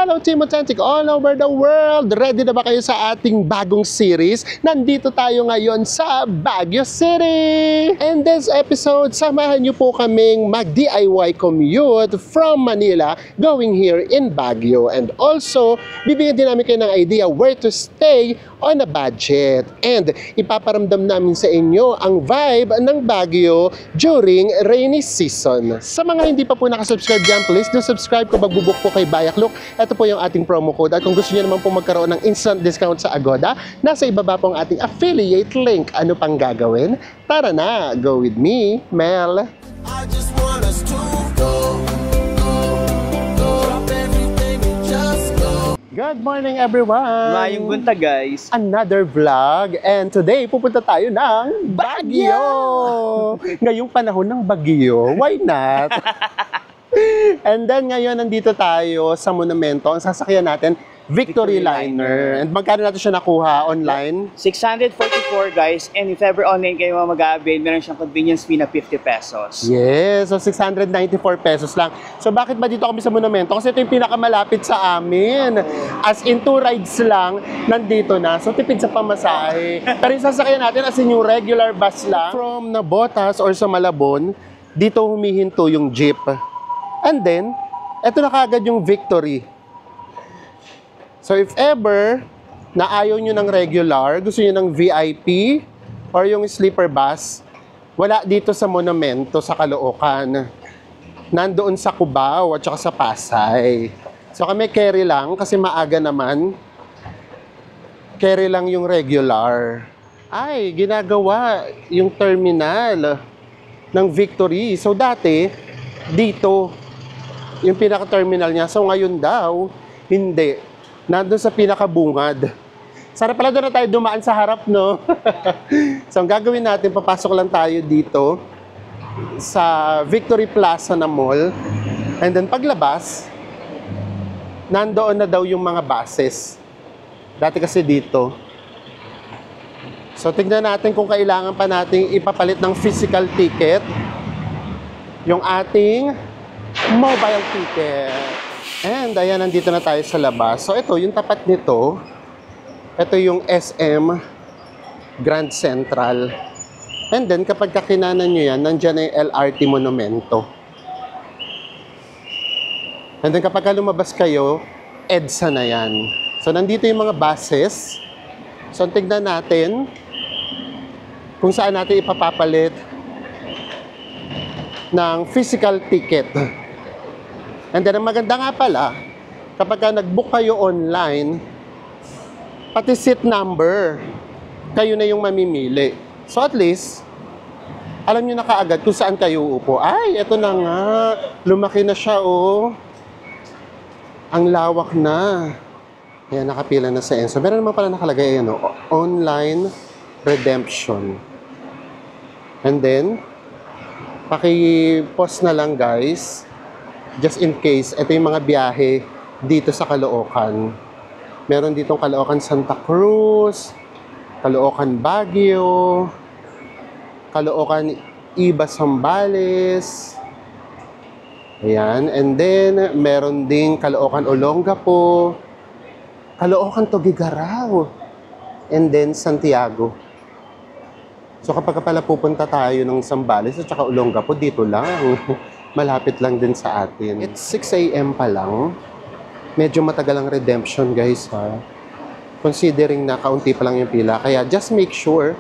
Hello Team Authentic all over the world! Ready na ba kayo sa ating bagong series? Nandito tayo ngayon sa Baguio City! In this episode, samahan niyo po kaming mag-DIY commute from Manila going here in Baguio. And also, bibigyan din namin kayo ng idea where to stay on a budget. And ipaparamdam namin sa inyo ang vibe ng Baguio during rainy season. Sa mga hindi pa po nakasubscribe dyan, please do subscribe kung magbubuk po kay Bayakluk. Ito po yung ating promo code. At kung gusto niyo naman po magkaroon ng instant discount sa Agoda, nasa ibaba po ang ating affiliate link. Ano pang gagawin? Tara na! Go with me, Mel! I just want us to go. Drop everything and just go. Good morning everyone! Mayong buntag guys. Another vlog, and today pupunta tayo ng Baguio! Ngayong panahon ng Baguio, why not? And then ngayon nandito tayo sa monumento. Ang sasakyan natin, Victory Liner. And magkano natin siya nakuha online? 644 guys, and if ever online kayo mag-avail, meron siyang convenience fee na 50 pesos. Yes, so 694 pesos lang. So bakit ba dito kami sa monumento? Kasi ito yung pinakamalapit sa amin. As in 2 rides lang, nandito na. So tipid sa pamasahe. Pero yung sasakyan natin as in yung regular bus lang. From Nabotas or sa Malabon, dito humihinto yung jeep. And then, eto na kagad yung Victory. So if ever na ayaw nyo ng regular, gusto nyo ng VIP or yung sleeper bus, wala dito sa monumento sa Caloocan. Nandoon sa Cubao at saka sa Pasay. So kami carry lang kasi maaga naman. Carry lang yung regular. Ay, ginagawa yung terminal ng Victory. So dati, dito, yung pinaka-terminal niya. So ngayon daw, hindi. Nandun sa pinakabungad. Sana pala doon na tayo dumaan sa harap, no? So ang gagawin natin, papasok lang tayo dito sa Victory Plaza na mall. And then paglabas, nandoon na daw yung mga buses. Dati kasi dito. So tignan natin kung kailangan pa nating ipapalit ng physical ticket yung ating mobile ticket. And ayan, nandito na tayo sa labas. So ito, yung tapat nito, ito yung SM Grand Central. And then kapag kakinanan nyo yan, nandyan na yung LRT Monumento. And then kapag lumabas kayo, EDSA na yan. So nandito yung mga buses. So tignan natin kung saan natin ipapapalit ng physical ticket. And then, ang maganda nga pala, kapag nag-book kayo online, pati seat number, kayo na yung mamimili. So at least, alam nyo na kaagad kung saan kayo uupo. Ay, eto na nga. Lumaki na siya, oh. Ang lawak na. Ayan, nakapila na sa Enso. Meron naman pala nakalagay, ano, online redemption. And then, paki-pause na lang, guys. Just in case, ito yung mga biyahe dito sa Caloocan. Meron ditong Caloocan Santa Cruz, Caloocan Baguio, Caloocan Iba Zambales. Ayan. And then, meron ding Caloocan Olongapo, Caloocan Tuguegarao, and then Santiago. So kapag pala pupunta tayo ng Zambales at saka Olongapo, dito lang. Malapit lang din sa atin. It's 6 AM pa lang. Medyo matagal ang redemption, guys, ha. Considering na kaunti pa lang yung pila. Kaya just make sure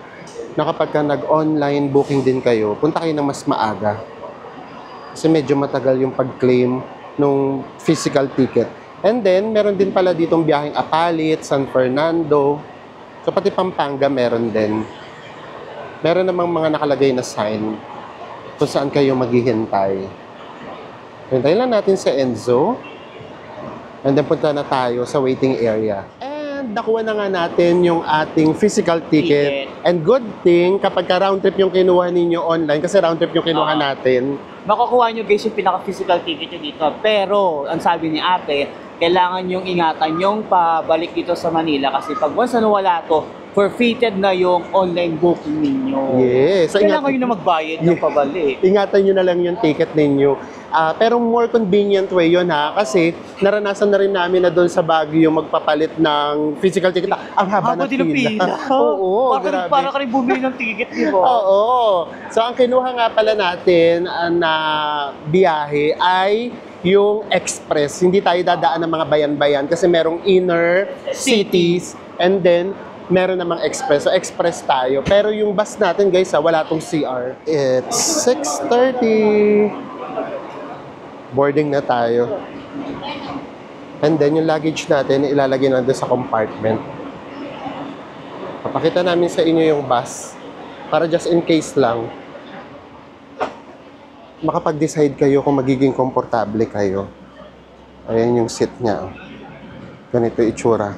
na kapag ka nag-online booking din kayo, punta kayo ng mas maaga. Kasi medyo matagal yung pag-claim ng physical ticket. And then, meron din pala ditong biyaheng Apalit, San Fernando. So, pati Pampanga meron din. Meron namang mga nakalagay na sign kung saan kayo maghihintay. Hintayin lang natin sa Enzo. And then punta na tayo sa waiting area. And nakuha na nga natin yung ating physical ticket. And good thing, kapag round trip yung kinuha ninyo online, kasi round trip yung kinuha natin. Makukuha nyo guys yung pinaka-physical ticket nyo dito. Pero, ang sabi ni ate, kailangan yung ingatan yung pabalik dito sa Manila. Kasi pag once na wala to, forfeited na yung online booking ninyo. Yes. So kailangan nyo na magbayad ng pabalik. Ingatan nyo na lang yung ticket ninyo. Pero more convenient way yun ha, kasi naranasan na rin namin na doon sa Baguio magpapalit ng physical ticket. Ang haba ng din ang pila. pila. Oo, grabe. Para ka rin bumili ng ticket, di ba? Oo. So, ang kinuha nga pala natin na biyahe ay yung express. Hindi tayo dadaan ng mga bayan-bayan kasi merong inner cities and then meron namang express. So, express tayo. Pero yung bus natin, guys, wala tong CR. It's 6:30. Boarding na tayo. And then, yung luggage natin, ilalagay na doon sa compartment. Papakita namin sa inyo yung bus. Para just in case lang, makapag-decide kayo kung magiging komportable kayo. Ayan yung seat niya. Ganito itsura.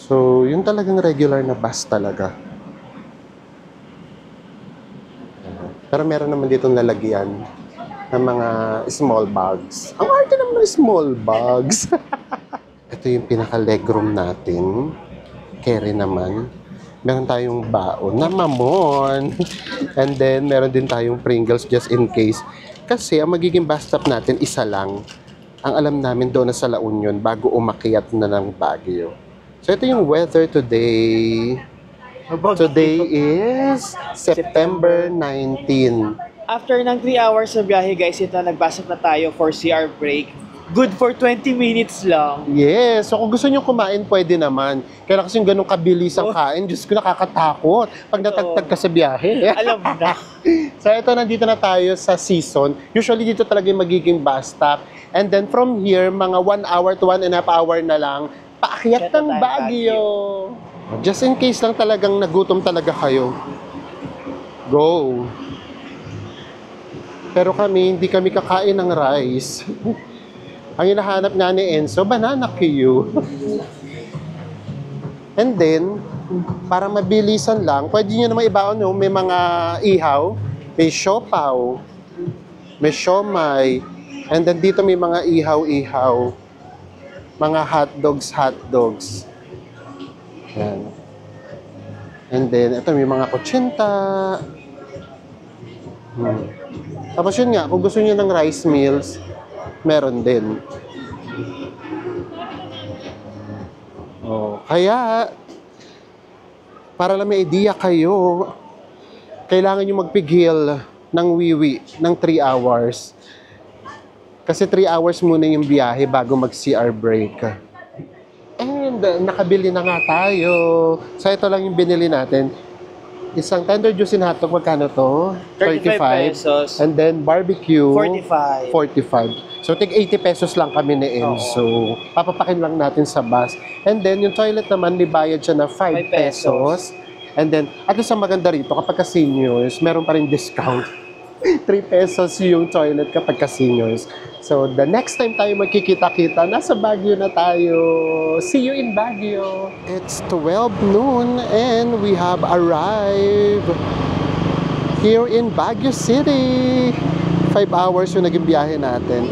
So, yun talagang regular na bus talaga. Pero meron naman ditong lalagyan ng mga small bags. Ang arte naman ng small bags. Ito yung pinaka-legroom natin. Carry naman. Meron tayong baon na mamon. And then, meron din tayong Pringles just in case. Kasi, ang magiging bus stop natin, isa lang. Ang alam namin doon na sa La Union bago umakyat na ng Baguio. So, ito yung weather today. Today is September 19. After ng 3 hours na biyahe, guys, ito nagbasok na tayo for CR break. Good for 20 minutes lang. Yes. So, kung gusto nyo kumain, pwede naman. Kaya kasi yung ganun kabilis ang kain, Diyos ko, nakakatakot. Pag natagtag ka sa biyahe. Alam mo na. So, ito, nandito na tayo sa season. Usually, dito talaga yung magiging bus stop. And then, from here, mga 1 hour to 1.5 hour na lang, paakyat ng Baguio. Just in case lang talagang nagutom talaga kayo. Go. Pero kami, hindi kami kakain ng rice. Ang hinahanap nga ni Enzo, banana Q. And then, para mabilisan lang, pwede nyo naman ibaon, no? May mga ihaw, may siopaw, may siomay, and then dito may mga ihaw-ihaw, mga hotdogs. Yan. And then, ito may mga kutsinta. Tapos yun nga, kung gusto niyo ng rice meals, meron din. Kaya, para lang may idea kayo, kailangan nyo magpigil ng wiwi ng 3 hours. Kasi 3 hours muna yung biyahe bago mag-CR break. And nakabili na nga tayo. So ito lang yung binili natin. Isang tender juice in hotdog, magkano to? 35 pesos. And then barbecue, 45. 45. So tig 80 pesos lang kami ni Enzo. Papapakin lang natin sa bus. And then yung toilet naman, may bayad siya na 5 pesos. And then, at least ang maganda rito, kapag ka-seniors, meron pa rin discount. 3 pesos yung toilet kapag ka-seniors. So, the next time tayo magkikita-kita, nasa Baguio na tayo. See you in Baguio. It's 12 noon and we have arrived here in Baguio City. 5 hours yung naging biyahe natin.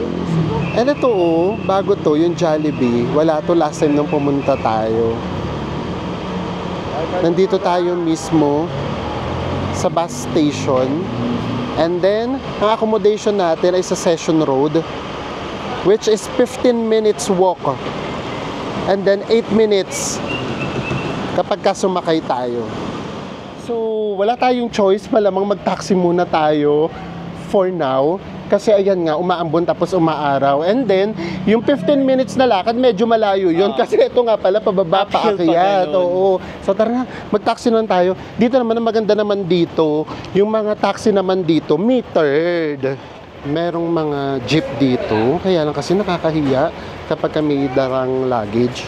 And ito bago to, yung Jollibee. Wala to last time nung pumunta tayo. Nandito tayo mismo sa bus station. And then, ang accommodation natin ay sa Session Road, which is 15 minutes walk. And then 8 minutes kapag sumakay tayo. So, wala tayong choice, malamang mag-taxi muna tayo for now. Kasi ayan nga, umaambon tapos umaaraw. And then, yung 15 minutes na lakad, medyo malayo yun. Kasi ito nga pala, pababa, paakyat. Oo. So tara na, mag-taxi naman tayo. Dito naman, ang maganda naman dito, yung mga taxi naman dito, metered. Merong mga jeep dito. Kaya lang kasi nakakahiya kapag kami darang luggage.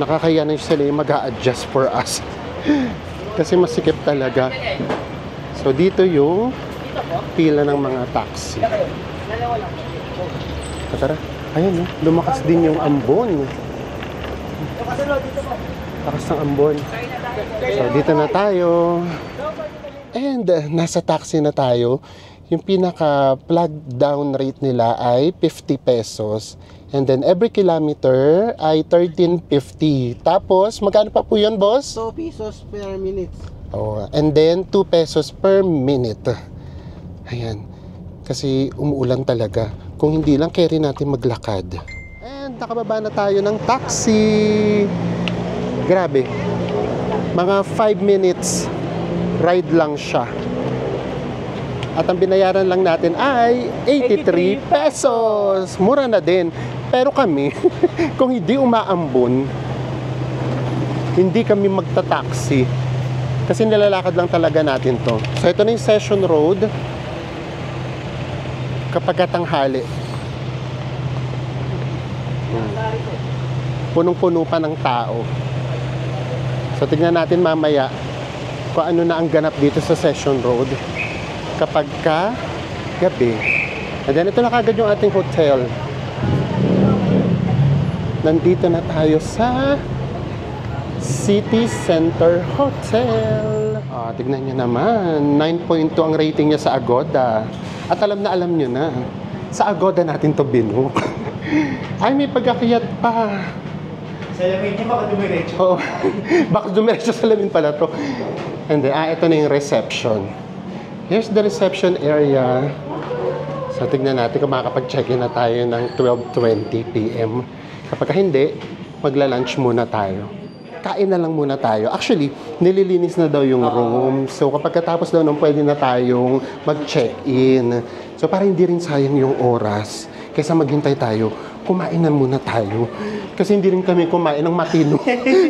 Nakakahiya na sila yung mag-a-adjust for us. Kasi masikip talaga. So dito yung pila ng mga taxi. Tara, ayun, lumakas din yung ambon. Lakas ng ambon. So, dito na tayo. And, nasa taxi na tayo. Yung pinaka-plug down rate nila ay 50 pesos. And then, every kilometer ay 13.50. Tapos, magkano pa po yun, boss? 2 pesos per minute. Oh, and then, 2 pesos per minute. Ayan. kasi umuulan talaga. Kung hindi lang, carry natin maglakad. And nakababa na tayo ng taxi. Grabe. Mga 5 minutes ride lang siya. At ang binayaran lang natin ay 83 pesos. Mura na din. Pero kami, kung hindi umaambon, hindi kami magta-taxi. Kasi nilalakad lang talaga natin to. So ito na yung Session Road. Kapag tanghali. Punong-puno pa ng tao. So tignan natin mamaya kung ano na ang ganap dito sa Session Road kapag gabi. And then ito na kagad yung ating hotel. Nandito na tayo sa City Center Hotel. Tignan nyo naman. 9.2 ang rating niya sa Agoda. At alam nyo na. Sa Agoda natin to binook. Ay, may pag-akyat pa. Salamin, di ba ka dumiretso? Oo. Baka dumiretso salamin pala to. And then, ito na yung reception. Here's the reception area. So, tignan natin kung makakapag-check-in na tayo ng 12:20 p.m. Kapag hindi, magla-lunch muna tayo. Kain na lang muna tayo. Actually, nililinis na daw yung room. So, kapag katapos daw nung pwede na tayong mag-check-in. So, para hindi rin sayang yung oras. Kaysa maghintay tayo, kumain na muna tayo. Kasi hindi rin kami kumain ng matino.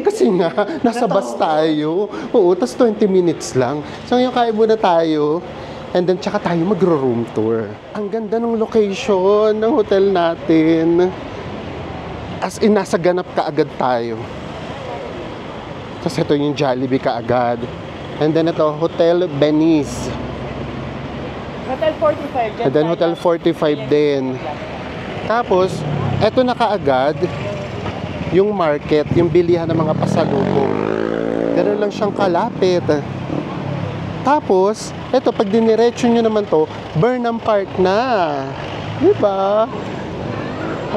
Kasi nga, nasa bus tayo. Oo, tas 20 minutes lang. So, ngayon kain muna tayo. And then, tsaka tayo magro-room tour. Ang ganda ng location ng hotel natin. As in, nasa ganap kaagad tayo. Tapos ito yung Jollibee kaagad. And then ito, Hotel Venice. Hotel 45. And then Hotel 45 din. Tapos, ito na kaagad yung market, yung bilihan ng mga pasalubong. Ganun lang siyang kalapit. Tapos, ito, pag diniretso nyo naman to, Burnham Park na. Diba?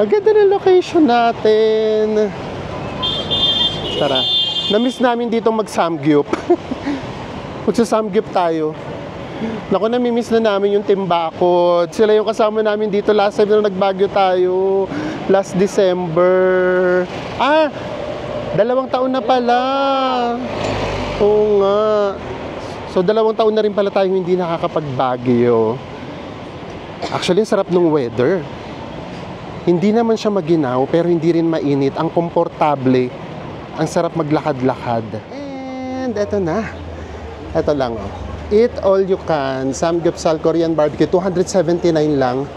Ang ganda ng location natin. Tara. Na-miss namin dito mag-Samgyup. Magsa-Samgyup tayo. Naku, nami-miss na namin yung Timbakot. Sila yung kasama namin dito last time na nagbagyo tayo. Last December. 2 taon na pala. Oo nga. So, 2 taon na rin pala tayong hindi nakakapagbagyo. Actually, ang sarap ng weather. Hindi naman siya maginaw, pero hindi rin mainit. Ang komportable. Ang sarap maglakad-lakad. And eto na. Eto lang. Eat all you can. Samgyeopsal Korean barbecue. 279 lang.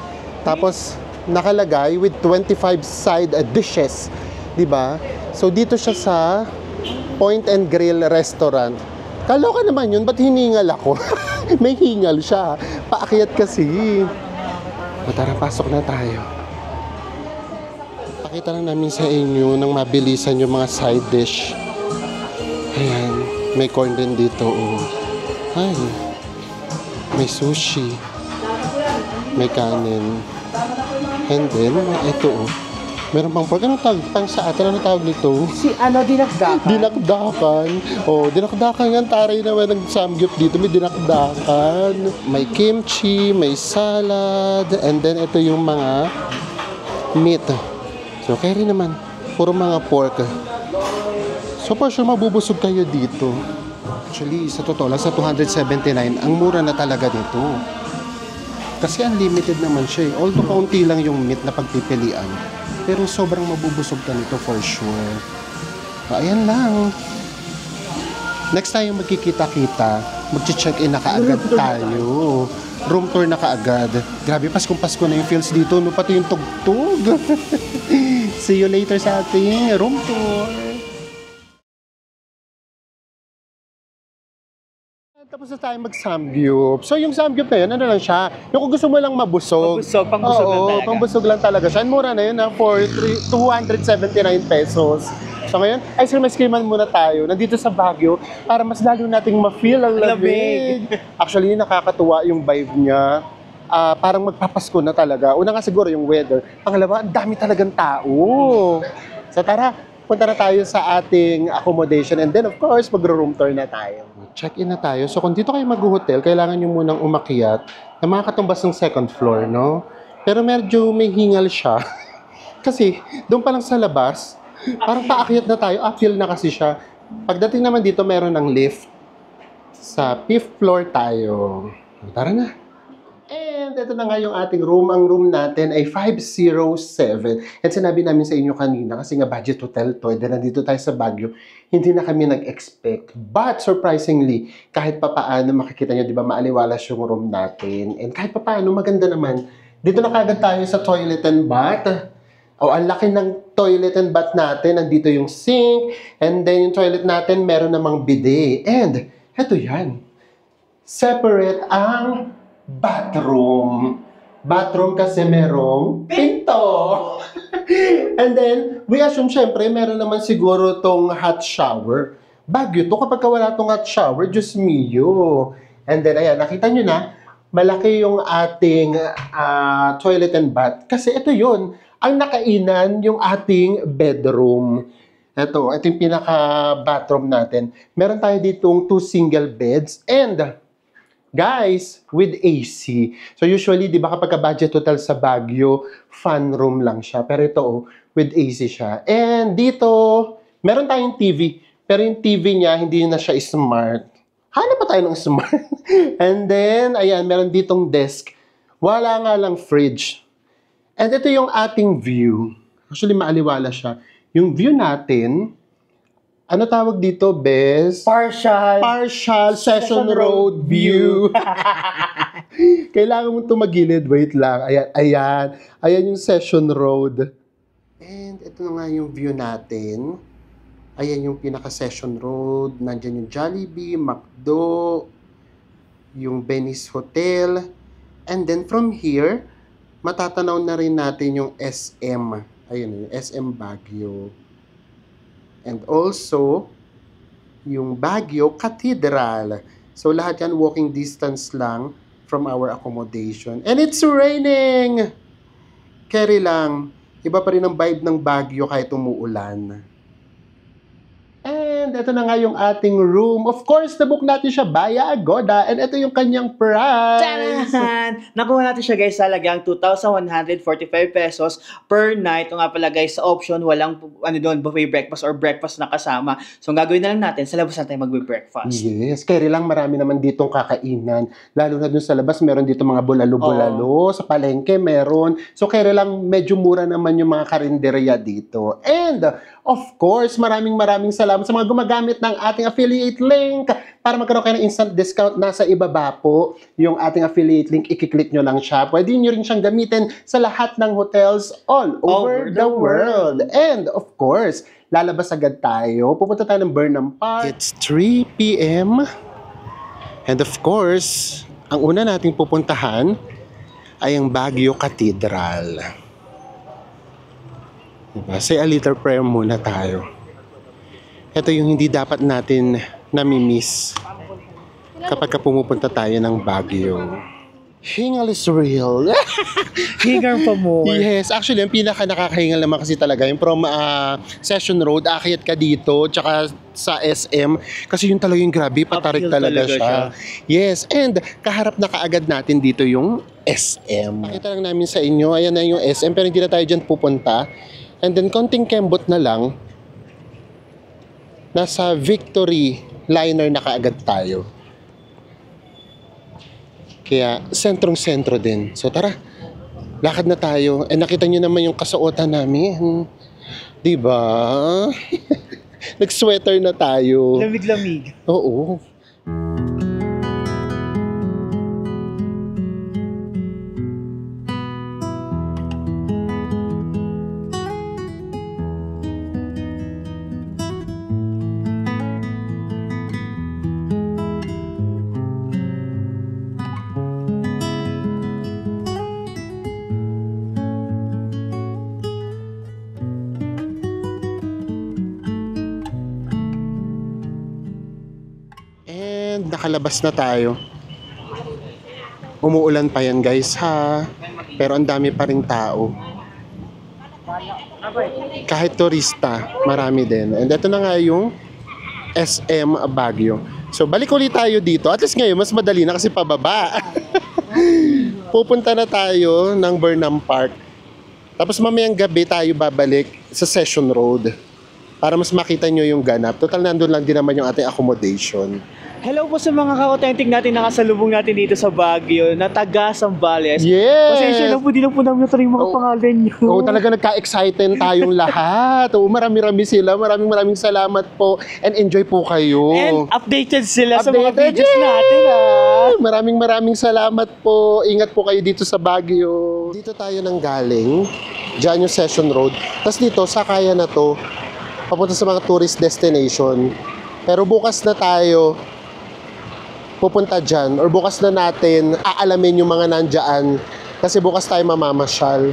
Tapos, nakalagay with 25 side dishes. Diba? So, dito siya sa Point and Grill Restaurant. Kaloka naman yun. Ba't hiningal ako? May hingal siya. Paakyat kasi. O, tara, pasok na tayo. Pakita lang namin sa inyo nang mabilisan yung mga side dish. Ayan, may corn din dito. Oh. Ay, may sushi. May kanin. And then, ito oh. Meron pang pork. Anong tawag? Pang sa atin, anong tawag nito? Dinakdakan. Dinakdakan. Oh, dinakdakan yan. Taray naman ng samgyup dito. May dinakdakan. May kimchi, may salad. And then, ito yung mga meat. So, kaya rin naman, puro mga pork. So, for sure, mabubusog kayo dito. Actually, sa totoo lang, sa 279, ang mura na talaga dito. Kasi unlimited naman siya eh. Although, kaunti lang yung meat na pagpipilian. Pero sobrang mabubusog ka nito for sure. So, ayan lang. Next tayo magkikita-kita, mag-check-in na kaagad tayo. Room tour na kaagad. Grabe, Paskong-Pasko na yung feels dito, no? Pati yung tugtog. See you later sa ating room tour. Tapos na tayo mag-samgyup. So yung samgyup na yun, ano lang siya? Yung kung gusto mo lang mabusog. Pangbusog lang talaga. Pangbusog lang talaga siya. And mura na yun for 279 pesos. So ngayon, ice cream muna tayo. Nandito sa Baguio para mas lalo nating ma-feel ang lamig. Actually, nakakatuwa yung vibe niya. Parang magpapasko na talaga. Una nga siguro yung weather. Pangalawa, ang dami talagang tao. So tara, punta na tayo sa ating accommodation and then of course, magro-room tour na tayo. Check-in na tayo. So kung dito kayo mag-hotel, kailangan nyo munang umakyat na makakatumbas ng second floor, no? Pero medyo may hingal siya. Kasi doon pa lang sa labas, parang paakyat na tayo, uphill na kasi siya. Pagdating naman dito, meron ng lift. Sa 5th floor tayo. Tara na. And ito na nga yung ating room. Ang room natin ay 507. At sinabi namin sa inyo kanina, kasi nga budget hotel to, then nandito tayo sa Baguio, hindi na kami nag-expect. But surprisingly, kahit papaano makikita nyo, di ba, maaliwalas yung room natin. And kahit papaano, maganda naman. Dito na kagad tayo sa toilet and bath. O, ang laki ng toilet and bath natin. Nandito yung sink. And then yung toilet natin, meron namang bidet. And eto yan. Separate ang bathroom. Bathroom kasi merong pinto. And then, we assume syempre, meron naman siguro tong hot shower. Baguio to, kapag wala tong hot shower, Diyos mio. And then, ayan, nakita nyo na, malaki yung ating toilet and bath. Kasi ito yun, ang nakainan yung ating bedroom. Ito yung pinaka-bathroom natin. Meron tayo ditong 2 single beds and guys, with AC. So usually, di ba kapag budget hotel sa Baguio, fun room lang siya. Pero ito, with AC siya. And dito, meron tayong TV. Pero yung TV niya, hindi na siya smart. Hanap pa tayo ng smart. And then, ayan, meron ditong desk. Wala nga lang fridge. And ito yung ating view. Actually, maaliwala siya. Yung view natin, ano tawag dito, Bes? Partial Session Road View. Kailangan mo tumagilid. Wait lang. Ayan, ayan. Ayan yung Session Road. And ito nga yung view natin. Ayan yung pinaka-Session Road. Nandyan yung Jollibee, McDo, yung Venice Hotel. And then from here, matatanaw na rin natin yung SM. Ayun, yung SM Baguio. And also, yung Baguio Cathedral. So, lahat yan walking distance lang from our accommodation. And it's raining! Carry lang. Iba pa rin ang vibe ng Baguio kahit umuulan. And ito na nga yung ating room. Of course, nabook natin siya via Agoda. And ito yung kanyang price. Taran! Nakuha natin siya guys sa halagang 2,145 pesos per night. Ito nga pala guys, sa option, walang buffet breakfast or breakfast na kasama. So, ang gagawin na lang natin, sa labas na tayo magbe-breakfast. Yes, kaya lang marami naman ditong kakainan. Lalo na dun sa labas, meron dito mga bulalo-bulalo. Sa palengke, meron. So, kaya lang medyo mura naman yung mga karinderya dito. And, of course, maraming salamat sa mga gumagamit ng ating affiliate link para magkaroon kayo ng instant discount. Nasa ibaba po yung ating affiliate link. I-click nyo lang siya. Pwede nyo rin siyang gamitin sa lahat ng hotels all over the world. And of course, lalabas agad tayo. Pupunta tayo ng Burnham Park. It's 3 p.m. And of course, ang una nating pupuntahan ay ang Baguio Cathedral. Diba? Say a little prayer muna tayo. Ito yung hindi dapat natin nami-miss kapag pumupunta tayo ng Baguio. Hingal is real. Hingal pa more. Yes, actually, ang pinaka-nakakahingal naman kasi talaga, yung from Session Road, akyat ka dito, tsaka sa SM, kasi yung talaga yung grabe, patarik talaga siya. Yes, and kaharap na kaagad natin dito yung SM. Pakita lang namin sa inyo, ayan na yung SM, pero hindi na tayo dyan pupunta. And then, konting kembot na lang, nasa Victory Liner na kaagad tayo. Kaya, sentrong-sentro din. So, tara, lakad na tayo. Eh, nakita nyo naman yung kasuotan namin. Diba? Nag-sweater na tayo. Lamig-lamig. Oo. Nakalabas na tayo. Umuulan pa yan guys ha. Pero ang dami pa ring tao. Kahit turista, marami din. And ito na nga yung SM Baguio. So balik ulit tayo dito. At least ngayon, mas madali na kasi pababa. Pupunta na tayo ng Burnham Park. Tapos mamayang gabi tayo babalik sa Session Road para mas makita nyo yung ganap. Total, nandun lang din naman yung ating accommodation. Hello po sa mga ka-authentic natin nakasalubong natin dito sa Baguio na taga Zambales. Yes! Pasensya na po, di lang po namin natin yung mga pangalan nyo. Oo, talaga nagka-excited tayong lahat. Oo, marami-rami sila. Maraming salamat po. And enjoy po kayo. And updated sila sa mga Updated, videos natin, ah. Maraming salamat po. Ingat po kayo dito sa Baguio. Dito tayo nang galing. Diyan yung Session Road. Tapos dito, sakaya na to. Papunta sa mga tourist destination. Pero bukas na tayo pupunta dyan. Or bukas na natin aalamin yung mga nandyan. Kasi bukas tayo mamamasyal.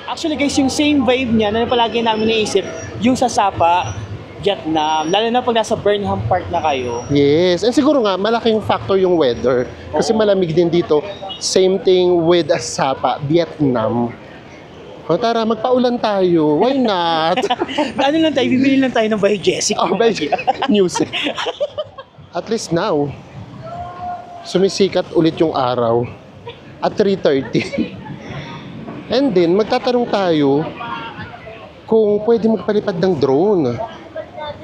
Actually guys, yung same vibe niya na palagi namin naisip, yung sa Sapa, Vietnam, lalo na pag nasa Burnham Park na kayo. Yes. And siguro nga, malaking factor yung weather. Kasi malamig din dito. Same thing with Sapa, Vietnam. O tara, magpaulan tayo. Why not? Ano lang tayo, bibili lang tayo ng Bayo Jessic. Oh, by news. At least now, sumisikat ulit yung araw at 3:30. And then, magtatanong tayo kung pwede magpalipad ng drone.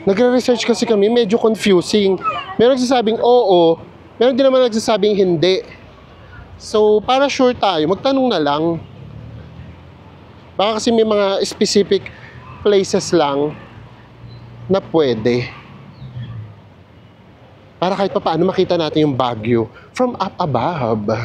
Nagre-research kasi kami, medyo confusing. Meron nagsasabing oo, meron din naman nagsasabing hindi. So, para sure tayo, magtanong na lang. Baka kasi may mga specific places lang na pwede. Para kahit pa paano makita natin yung Baguio from up above.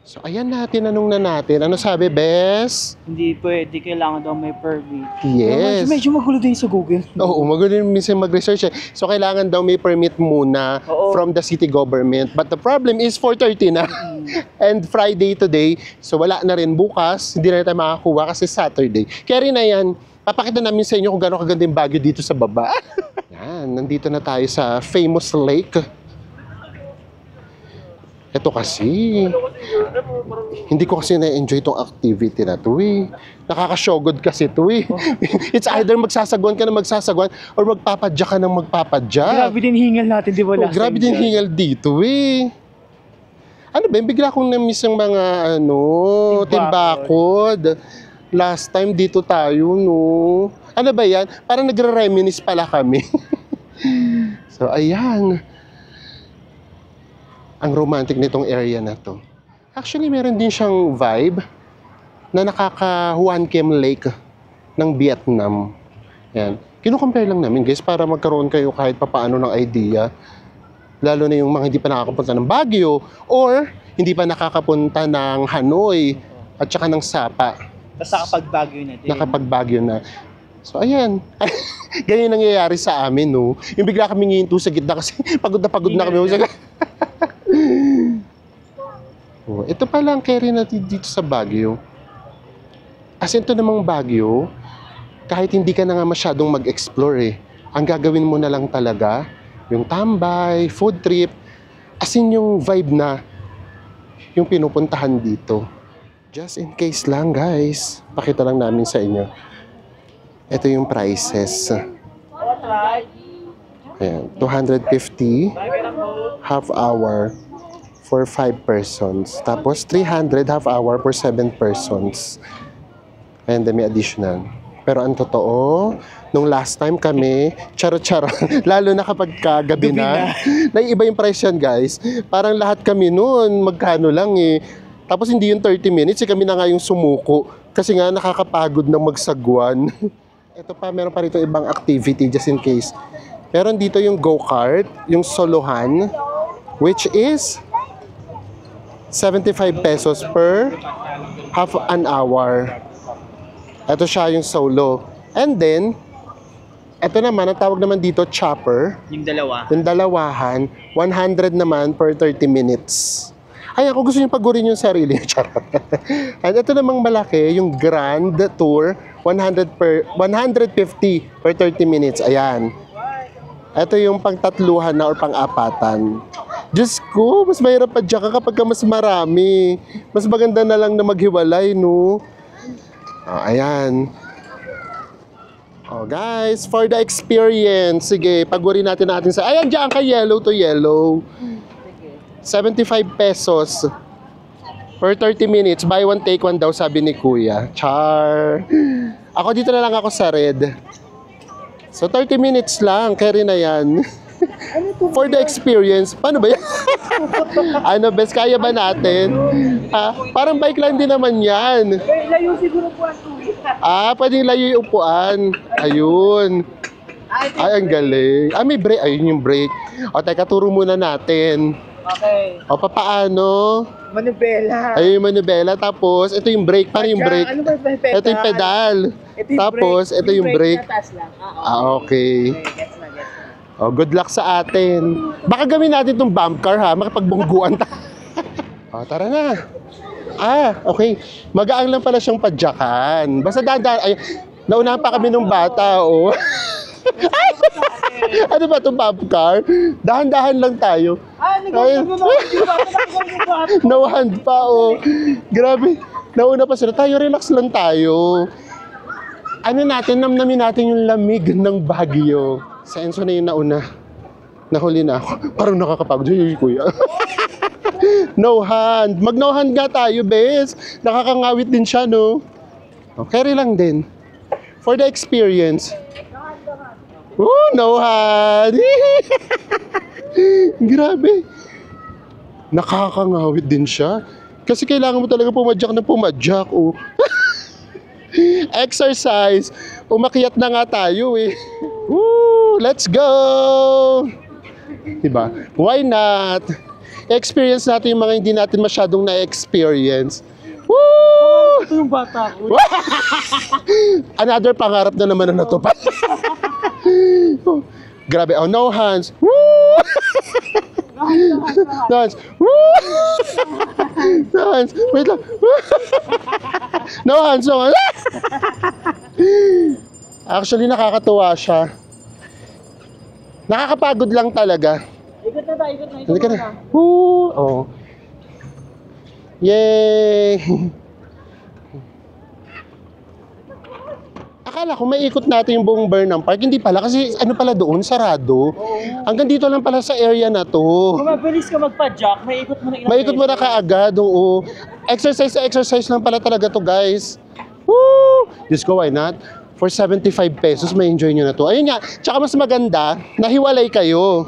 So, ayan natin, anong na natin. Ano sabi, Bes? Hindi pwede, kailangan daw may permit. Yes. Medyo magulo din sa Google. Oo, magulo din minsan mag-research eh. So, kailangan daw may permit muna from the city government. But the problem is 4:30 na. And Friday today, so wala na rin bukas. Hindi na tayo makakuha kasi Saturday. Kaya rin na yan, papakita namin sa inyo kung gano'ng kaganda yung Baguio dito sa baba. Yan, nandito na tayo sa famous lake. Ito kasi, hindi ko kasi na-enjoy itong activity na to eh. Nakaka-showgod kasi to eh. It's either magsasagwan ka na magsasagwan or magpapadya ka ng magpapadya. Grabe din hingal natin, di ba? Oh, grabe din hingal dito eh. Ano ba, bigla kong na-miss ang mga timbakod. Last time dito tayo, no? Ano ba yan? Parang nagre-reminisce pala kami. So, ayan. Ang romantic nitong area na to. Actually, meron din siyang vibe na nakaka-Huan Kem Lake ng Vietnam. Yan. Kino-compare lang namin, guys, para magkaroon kayo kahit papaano ng idea. Lalo na yung mga hindi pa nakakapunta ng Baguio or hindi pa nakakapunta ng Hanoi at saka ng Sapa. Tapos nakapag-Baguio na din. Nakapag-Baguio na. So, ayan. Ganyan nangyayari sa amin, no? Yung bigla kami nginto sa gitna kasi pagod na kami. Oh, ito pala ang carry natin dito sa Baguio. As in, ito namang Baguio, kahit hindi ka na nga masyadong mag-explore eh. Ang gagawin mo na lang talaga, yung tambay, food trip, as in yung vibe na yung pinupuntahan dito. Just in case lang, guys. Pakita lang namin sa inyo. Ito yung prices. Ayan, 250 half hour for 5 persons. Tapos 300 half hour for 7 persons. And then may additional. Pero ang totoo, nung last time kami, charot-charot, lalo na kapag kagabi na, naiiba yung price yan, guys. Parang lahat kami noon, magkano lang eh. Tapos hindi yung 30 minutes, kami na nga yung sumuko. Kasi nga nakakapagod na magsagwan. Ito pa, meron pa rito ibang activity just in case. Meron dito yung go-kart, yung solohan, which is 75 pesos per half an hour. Ito siya yung solo. And then, ito naman, ang tawag naman dito, chopper. Yung dalawa. Yung dalawahan, 100 naman per 30 minutes. Ay, ako gusto nyo pagurin yung sarili. Charot. And ito namang malaki, yung Grand Tour, 150 per 30 minutes. Ayan. Ito yung pang-tatluhan na or pang-apatan. Diyos ko, mas mahirap pa dyan ka kapag mas marami. Mas maganda na lang na maghiwalay, no? Oh, ayan. Oh, guys, for the experience, sige, pagurin natin sa... Ayan, dyan ka yellow to yellow. 75 pesos. For 30 minutes, buy one, take one daw, sabi ni Kuya. Char. Ako dito na lang ako sa red. So, 30 minutes lang, carry na yan. For the experience, paano ba yan? Ano, best, kaya ba natin? Ha? Parang bike lang din naman yan. Layo siguro po ang tuwid. Pwedeng layo yung upuan. Ayun. Ay, ang galing. May brake. Ayun yung brake. O, teka, turo muna natin. Okay. O, paano? Manubela. Ayun yung manubela. Tapos, ito yung brake. Paano yung brake? Ano ba yung pedal? Ito yung pedal. Ito yung Tapos, brake. ito yung brake. Nataas lang. Okay. Gets na. Oh, good luck sa atin. Baka gawin natin itong bump car ha, makapagbungguan tayo. Tara na. Okay. Magaang lang pala siyang padyakan. Basta dahan-dahan. Ay, naunahan pa kami nung bata, oh. Ay! Ano ba itong bump car? Dahan-dahan lang tayo. No hand pa, oh. Grabe. Nauna pa sila. Tayo, relax lang tayo. Ano natin, namnamin natin yung lamig ng Baguio. Sa Enzo na yung nauna. Nahuli na ako. Parang nakakapagod. Kuya. No hand. Mag-no hand nga tayo, bes. Nakakangawit din siya, no? Carry lang din. For the experience. No hand. Grabe. Nakakangawit din siya. Kasi kailangan mo talaga pumadyak, oh. Exercise. Umakyat na nga tayo, eh. Woo! Let's go! Diba? Why not? Experience natin yung mga hindi natin masyadong na-experience. Woo! Ito yung bata ko. Another pangarap na naman na natupad. Grabe. Oh, no hands. Woo! No hands. Woo! No hands. Wait lang. No hands. No hands. Actually, nakakatuwa siya. Nakakapagod lang talaga. Ikot na tayo, ikot na. Hindi ka na. Woo! Oh. Yay! Akala ko may ikot natin yung buong Burnham Park. Hindi pala kasi ano pala doon, sarado. Hanggang dito lang pala sa area na to. Kung mabilis ka magpa-jack, may ikot mo na ilang May ikot mo na kaagad, oo. Exercise na exercise lang pala talaga to, guys. Woo! Diyos ko, why not? For 75 pesos, may enjoy nyo na to. Ayun nga, tsaka mas maganda, nahiwalay kayo.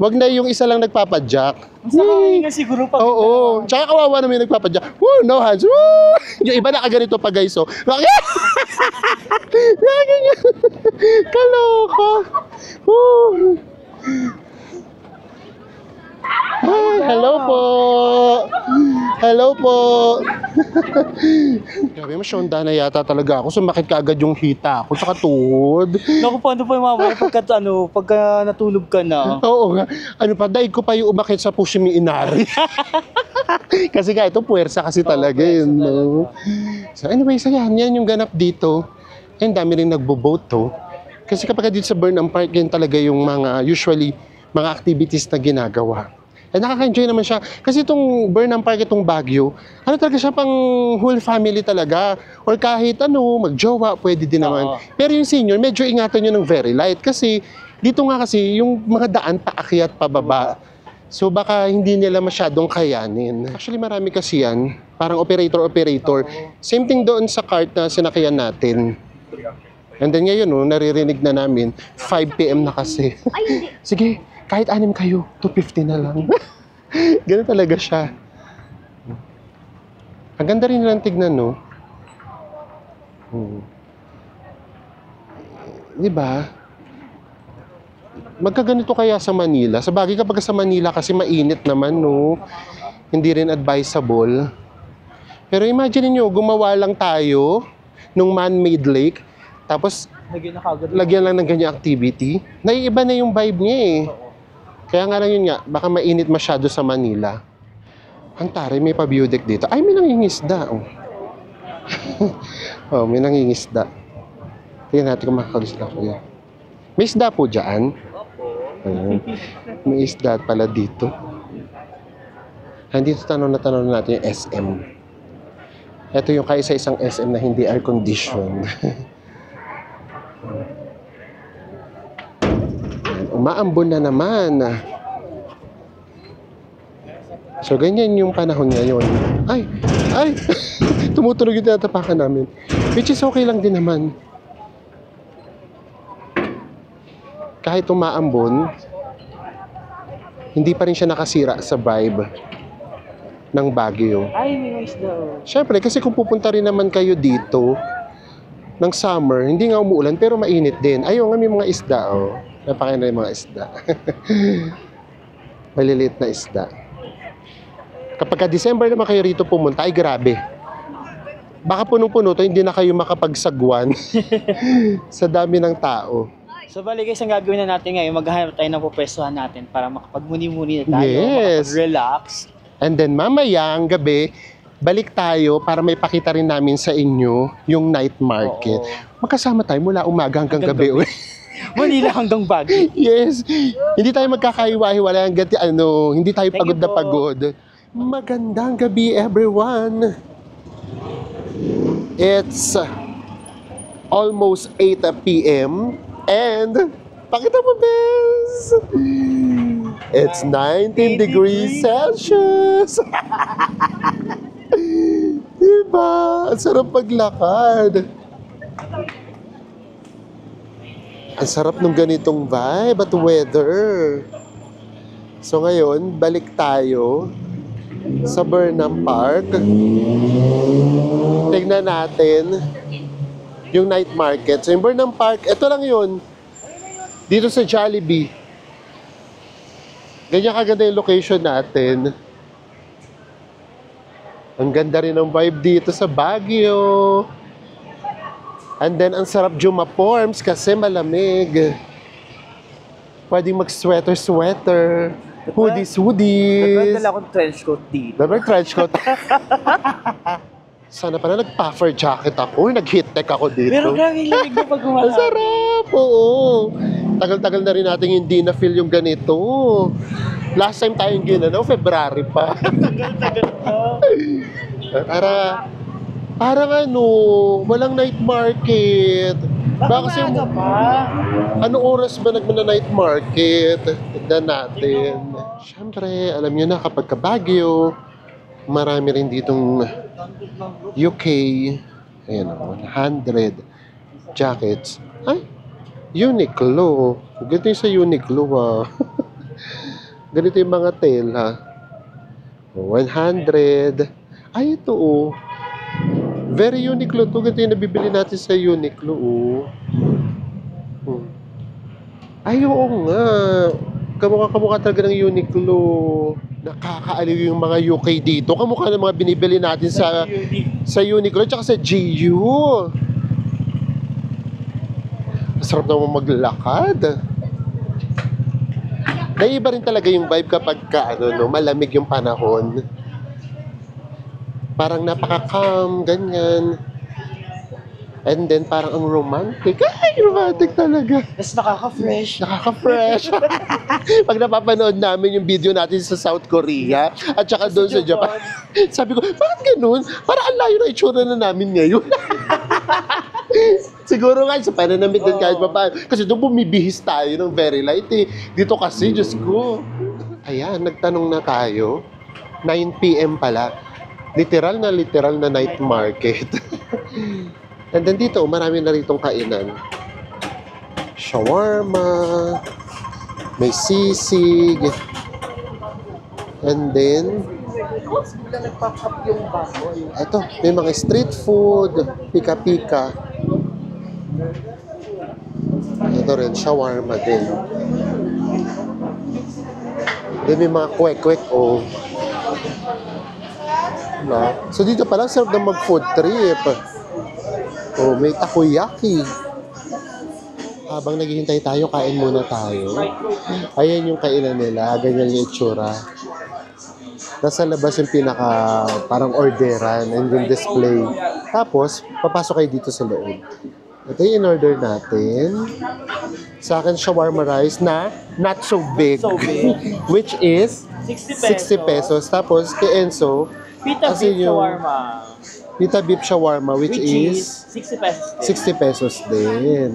Wag na yung isa lang nagpapadyak. Mas nakakahinga siguro pag... Oo. Tsaka kawawa naman yung nagpapadyak. Woo! No hands. Woo! Yung iba nakaganito pa, guys. Oh. Nakaganyan. Kaloka. Woo! Hello po. Hello po. Grabe, masyonda na yata talaga ako. Sumakit ka agad yung hita ako sa tuhod. Naku, paano pa yung mamaya pagka natulog ka na? Oo nga. Ano pa, daig ko pa yung umakit sa Pushimi Inari. Kasi nga, ito puwersa kasi talaga yun. No? So anyway, yan yung ganap dito. Ang dami rin nagbo-boat to. Kasi kapag dito sa Burnham Park, yan talaga yung mga, usually, mga activities na ginagawa. Nakaka-enjoy naman siya. Kasi itong Burnham Park, itong Baguio, ano talaga siya pang whole family talaga. Or kahit magjowa, pwede din naman. Pero yung senior, medyo ingatan nyo ng very light. Kasi dito nga kasi, yung mga daan paakyat, pababa. So baka hindi nila masyadong kayanin. Actually marami kasi yan. Parang operator. Same thing doon sa cart na sinakyan natin. And then ngayon, naririnig na namin, 5 PM na kasi. Sige, kahit 6 kayo, 250 na lang. Ganun talaga siya. Ang ganda rin nilang tignan, no? Diba? Magkaganito kaya sa Manila? Sa bagay kapag sa Manila kasi mainit naman, no? Hindi rin advisable. Pero imagine niyo, gumawa lang tayo nung man-made lake. Tapos, lagyan lang ng ganyan activity. Naiiba na yung vibe niya eh. Kaya nga lang yun nga, baka mainit masyado sa Manila. Ang taray, may pa-view deck dito. Ay, may nangingisda. Oh, may nangingisda. Tingnan natin kung makakalis na kuya. May isda po dyan. Ayun. May isda pala dito. Dito tanong natin yung SM. Ito yung kaisa-isang SM na hindi air-conditioned. Umaambon na naman. So, ganyan yung panahon ngayon. Ay! Tumutunog yung tinatapakan namin. Which is okay lang din naman. Kahit umaambon, hindi pa rin siya nakasira sa vibe ng Baguio. Ay, may isda. Siyempre, kasi kung pupunta rin naman kayo dito ng summer, hindi nga umuulan pero mainit din. Ayun nga, may mga isda, oh. Napakain na yung mga isda. Maliliit na isda. Kapag ka December naman kayo rito pumunta, ay grabe. Baka punong-puno to, hindi na kayo makapagsagwan sa dami ng tao. So bali guys, ang gagawin na natin ngayon, maghahanap tayo ng pupwestuhan natin para makapagmuni-muni na tayo, Yes. makapag-relax. And then mamayang gabi, balik tayo para may pakita rin namin sa inyo yung night market. Oo. Magkasama tayo mula umaga hanggang gabi. Manila hanggang Baguio. Yes. Hindi tayo magkakaiwa-hiwalay hanggang hindi tayo Thank pagod you na po. pagod. Magandang gabi, everyone. It's almost 8 p.m. and pakita mo, Bes! It's 19 degrees Celsius. Diba? Ang sarap paglakad. Ang sarap ng ganitong vibe at weather. So ngayon, balik tayo sa Burnham Park. Tignan natin yung night market. So yung Burnham Park, ito lang yun. Dito sa Jollibee. Ganyan kaganda yung location natin. Ang ganda rin ng vibe dito sa Baguio. And then, ang sarap jumaporms kasi malamig. Pwedeng mag-sweater. Hoodies. Nagdala akong trench coat dito. Dapat trench coat. Sana pala nag-puffer jacket ako. Nag-heat tech ako dito. Pero grabe lamig na pag Ang umaga. sarap! Oo. Tagal-tagal na rin natin hindi na-feel yung ganito. Last time tayong ginanaw, February pa. Parang walang night market. Baka kasi, anong oras ba nagmana-night market? Tignan natin. Siyempre, alam nyo na kapag ka Baguio, marami rin ditong UK. Ayan, 100 jackets. Ay, Uniqlo. Ganito yung sa Uniqlo, Ganito yung mga tela. 100. Ay, ito, Very Uniqlo to. Ganito yung nabibili natin sa Uniqlo, Ay, oo nga. Kamukha talaga ng Uniqlo. Nakakaaliw yung mga UK dito. Kamukha ng mga binibili natin sa Uniqlo tsaka sa GU. Masarap naman maglakad. Naiba rin talaga yung vibe kapag malamig yung panahon. Parang napaka-calm, ganyan. And then parang ang romantic. Ay, romantic talaga. Mas nakaka-fresh. Nakaka-fresh. Pag napapanood namin yung video natin sa South Korea at saka doon sa Japan, sabi ko, bakit ganun? Parang ang layo na itsura na namin ngayon. Siguro nga, sa pananamit din kahit pa paano. Kasi doon bumibihis tayo ng very light Dito kasi, Diyos ko. Ayan, nagtanong na tayo. 9 p.m. pala. Literal na night market. And then dito, marami na ritong kainan. Shawarma, may sisig, and then, eto, may mga street food, pika-pika. Ito rin, shawarma din. Then may mga kwek-kwek, So dito palang sarap na mag-food trip. May takoyaki. Habang naghihintay tayo, kain muna tayo. Ayan yung kainan nila. Ganyan yung itsura. Nasa labas yung parang orderan and yung display. Tapos, papasok kayo dito sa loob. Ito yung in-order natin. Sa akin, shawarma rice na not so big. Which is 60 pesos. Tapos, kay Enzo, Pita kasi beef yung shawarma. Pita beef shawarma, which is 60 pesos. 60 pesos din.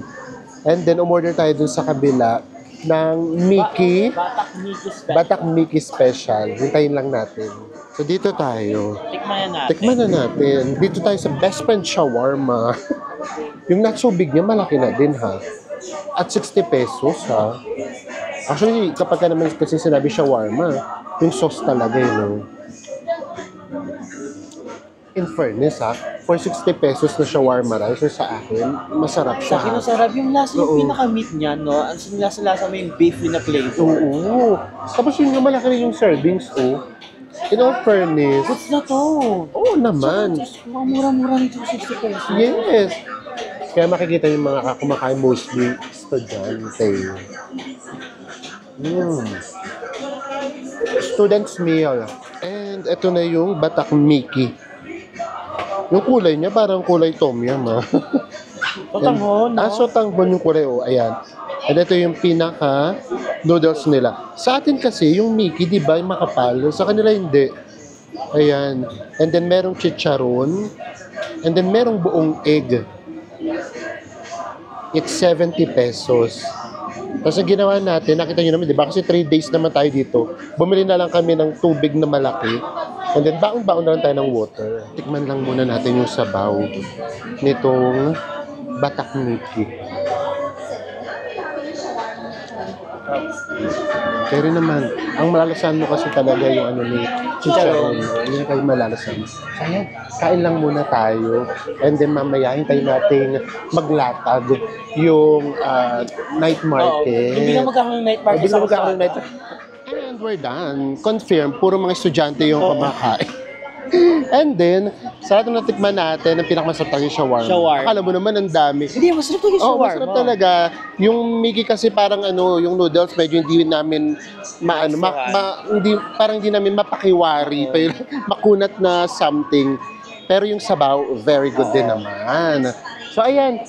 And then, umorder tayo dun sa kabila ng Mickey. Batak Mickey special. Batak Mickey Special. Hintayin lang natin. So, dito tayo. Tikman na natin. Tikman na natin. Dito tayo sa Best Friend Shawarma. Yung not so big niya, malaki na din ha. At 60 pesos ha. Actually, kapag ka naman kasi sinabi shawarma, yung sauce talaga yun. In fairness ha, for 60 pesos na shawarma rice, sa akin, masarap siya. Sa akin, masarap yung lasa, Oo. yung pinaka-meat niya, no? Ang lasa-lasa mo yung beef na flavor. Oo. Tapos yun nga, malaki rin yung servings, oh. In all fairness, What's na to? oo naman. Mura-mura nito 60 pesos. Yes. Kaya makikita yung mga kumakain mostly estudyante. Student's meal. And ito na yung Batak Mickey. Yung kulay niya parang kulay tom yum ha. Patanghon, no? So tanghon yung kulay, oh. Ayan. And ito yung pinaka noodles nila. Sa atin kasi, yung Mickey, di ba, yung makapal. Sa kanila hindi. Ayan. And then merong chicharon. And then merong buong egg. It's 70 pesos. Tapos ang ginawa natin, nakita nyo naman, di ba? Kasi 3 days naman tayo dito. Bumili na lang kami ng tubig na malaki. And then baon-baon na lang tayo ng water. Tikman lang muna natin yung sabaw nitong Batak Mickey. Pero naman, ang malalasan mo kasi talaga yung ano ni chicharon. Yun kayo malalasan. So ayan, kain lang muna tayo. And then mamaya, hintayin natin maglatag yung night market. Hindi na magkakaroon ng night market. Hindi na magkakaroon ng night market. And we're done. Confirm, puro mga estudyante yung kumakain. And then, sa lahat ng natikman natin, ang pinakamasarap talaga yung shawarma. Shawarma. Akala mo naman ang dami. Hindi, masarap talaga yung Oo, shawarma. masarap talaga. Yung Mickey kasi parang ano, yung noodles medyo hindi namin parang hindi namin mapakiwari, pero makunat na something. Pero yung sabaw, very good din naman. So ayan,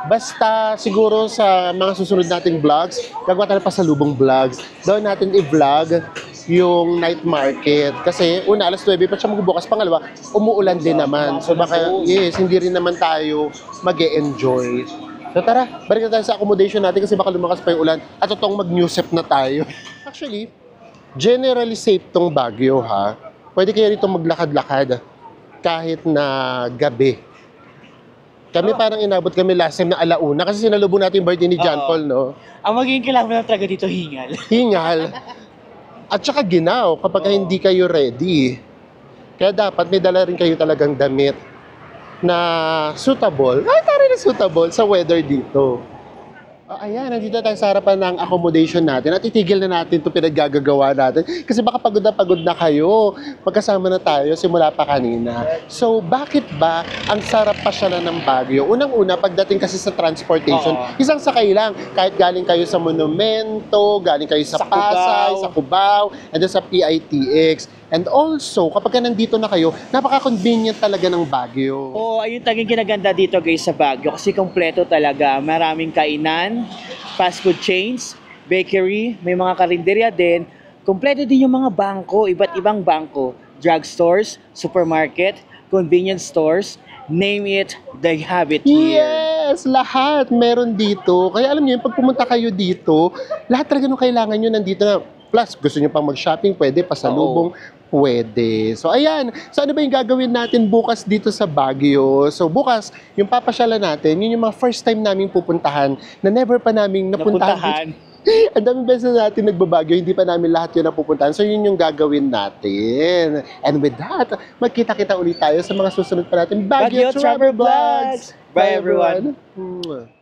basta siguro sa mga susunod nating vlogs, gagawa tayo pa sa lubong vlogs. Doon natin i-vlog yung night market. Kasi una, alas 9 pa siya magbubukas. Pangalawa, umuulan din naman. So baka, yes, hindi rin naman tayo mag-e-enjoy. So tara, balik na tayo sa accommodation natin kasi baka lumakas pa yung ulan at totoong mag-newsep na tayo. Actually, generally safe tong Baguio ha. Pwede kayo rito maglakad-lakad kahit na gabi. Kami parang inabot kami last time na alauna kasi sinalubong natin yung birthday ni John Paul, no? Ang magiging kailangan mo lang talaga dito, hingal. Hingal. At saka ginaw kapag hindi kayo ready. Kaya dapat may dala rin kayo talagang damit na suitable. Ay, taray na suitable sa weather dito. Ayan, nandito tayo sa harapan ng accommodation natin at itigil na natin ito pinaggagawa natin kasi baka pagod na kayo. Magkasama na tayo simula pa kanina. So, bakit ba ang sarap pasyalan ng Baguio? Unang-una, pagdating kasi sa transportation, isang sakay lang. Kahit galing kayo sa Monumento, galing kayo sa Pasay, sa Cubao, and then sa PITX. And also, kapag nandito na kayo, napaka-convenient talaga ng Baguio. Oo, ayun talagang ginaganda dito guys sa Baguio kasi kompleto talaga. Maraming kainan, fast food chains, bakery, may mga karinderya din. Kompleto din yung mga bangko, iba't ibang bangko, drugstores, supermarket, convenience stores, name it, they have it here. Yes! Lahat meron dito. Kaya alam niyo, pag pumunta kayo dito, lahat talaga nung kailangan nyo nandito na. Plus, gusto nyo pang mag-shopping, pwede, pasalubong, pwede. So, ayan. So, ano ba yung gagawin natin bukas dito sa Baguio? So, bukas, yung papasyalan natin, yun yung mga first time namin pupuntahan na never pa namin napuntahan. Ang daming beses na natin nagbabagyo, hindi pa namin lahat yun napupuntahan. So, yun yung gagawin natin. And with that, magkita-kita ulit tayo sa mga susunod pa natin Baguio Travel Vlogs! Bye, everyone! Mwah.